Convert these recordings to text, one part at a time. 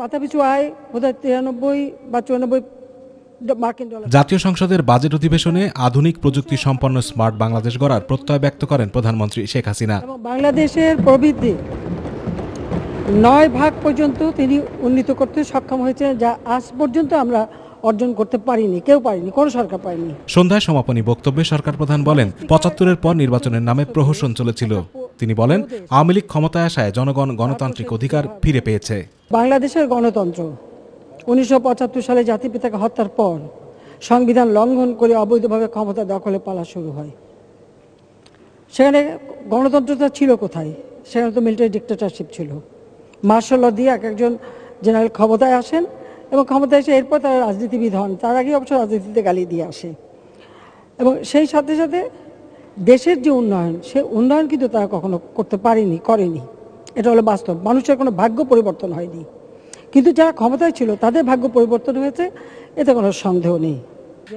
মাথাপিছু আয় বোধহয় 93 বা 94 মার্কিন ডলার। জাতীয় সংসদের বাজেট অধিবেশনে আধুনিক প্রযুক্তি সম্পন্ন স্মার্ট বাংলাদেশ গড়ার প্রত্যয় ব্যক্ত করেন প্রধানমন্ত্রী শেখ হাসিনা। এবং বাংলাদেশের প্রবৃদ্ধি 9 ভাগ পর্যন্ত তিনি উন্নীত করতে সক্ষম হয়েছে, যা আজ পর্যন্ত আমরা অর্জন করতে পারিনি, কেউ পারিনি, কোনো সরকার পারেনি। সন্ধ্যায় সমাপনী বক্তব্যে সরকার প্রধান বলেন ৭৫-এর পর নির্বাচনের নামে প্রহসন চলেছিল। তিনি বলেন আওয়ামী লীগ ক্ষমতায় আসায় জনগণ গণতান্ত্রিক অধিকার ফিরে পেয়েছে। বাংলাদেশের গণতন্ত্র 1975 সালে জাতিপিতাকে হত্যার পর সংবিধান লঙ্ঘন করে অবৈধভাবে ক্ষমতা দখলে পালা শুরু হয়। সেখানে গণতন্ত্রটা ছিল কোথায়? সেখানে তো মিলিটারি ডিক্টেটরশিপ ছিল। মার্শাল ল দিয়ে একজন জেনারেল ক্ষমতায় আসেন এবং ক্ষমতায় এসে এরপর তারা রাজনীতিবিদ হন। তার আগে অবশ্য রাজনীতিতে গালি দিয়ে আসে এবং সেই সাথে সাথে দেশের যে উন্নয়ন, সে উন্নয়ন কিন্তু তারা কখনো করতে পারেনি, করেনি। এটা হলো বাস্তব। মানুষের কোনো ভাগ্য পরিবর্তন হয়নি, কিন্তু যারা ক্ষমতায় ছিল তাদের ভাগ্য পরিবর্তন হয়েছে, এতে কোনো সন্দেহ নেই।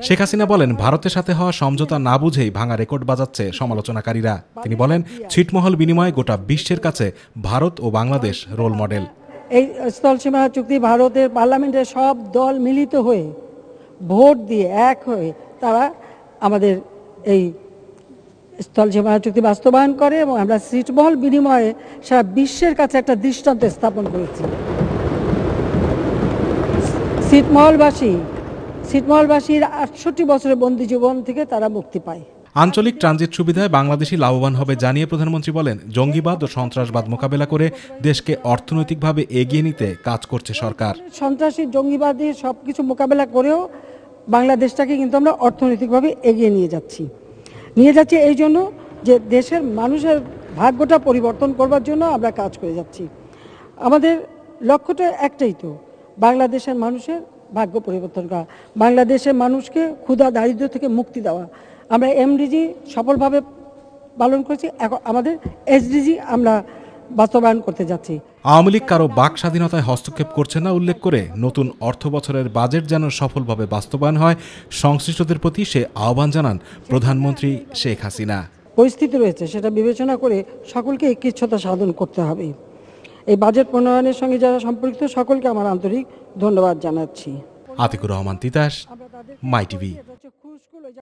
শেখ হাসিনা বলেন ভারতের সাথে হওয়া সমঝোতা না বুঝেই ভাঙা রেকর্ড বাজাচ্ছে সমালোচনাকারীরা। তিনি বলেন ছিটমহল বিনিময়ে গোটা বিশ্বের কাছে ভারত ও বাংলাদেশ রোল মডেল। এই স্থলসীমা চুক্তি ভারতের পার্লামেন্টের সব দল মিলিত হয়ে ভোট দিয়ে এক হয়ে তারা আমাদের এই স্থলসীমা চুক্তি বাস্তবায়ন করে এবং আমরা ছিটমহল বিনিময়ে সারা বিশ্বের কাছে একটা দৃষ্টান্ত স্থাপন করেছি। ছিটমহলবাসীর 68 বছরের বন্দী জীবন থেকে তারা মুক্তি পায়। আঞ্চলিক ট্রানজিট সুবিধায় বাংলাদেশি লাভবান হবে জানিয়ে প্রধানমন্ত্রী বলেন জঙ্গিবাদ ও সন্ত্রাসবাদ মোকাবেলা করে দেশকে অর্থনৈতিকভাবে এগিয়ে নিতে কাজ করছে সরকার। সন্ত্রাসী জঙ্গিবাদী সবকিছু মোকাবেলা করেও বাংলাদেশটাকে কিন্তু আমরা অর্থনৈতিকভাবে এগিয়ে নিয়ে যাচ্ছি এই জন্য যে দেশের মানুষের ভাগ্যটা পরিবর্তন করবার জন্য আমরা কাজ করে যাচ্ছি। আমাদের লক্ষ্যটা একটাই, তো বাংলাদেশের মানুষের ভাগ্য পরিবর্তন করা, বাংলাদেশের মানুষকে ক্ষুধা দারিদ্র্য থেকে মুক্তি দেওয়া। আমরা এমডিজি সফলভাবে পালন করেছি, এখন আমাদের এসডিজি আমরা বাস্তবায়ন করতে যাচ্ছি। আওয়ামী লীগ কারো বাক স্বাধীনতায় হস্তক্ষেপ করছে না উল্লেখ করে নতুন অর্থ বছরের বাজেট যেন সফলভাবে বাস্তবায়ন হয় সংশ্লিষ্টদের প্রতি সে আহ্বান জানান প্রধানমন্ত্রী শেখ হাসিনা। পরিস্থিতি রয়েছে, সেটা বিবেচনা করে সকলকে একীচ্ছতা সাধন করতে হবে। এই বাজেট প্রণয়নের সঙ্গে যারা সম্পৃক্ত সকলকে আমার আন্তরিক ধন্যবাদ জানাচ্ছি। আতিকুর রহমান তিতাস, মাই টিভি।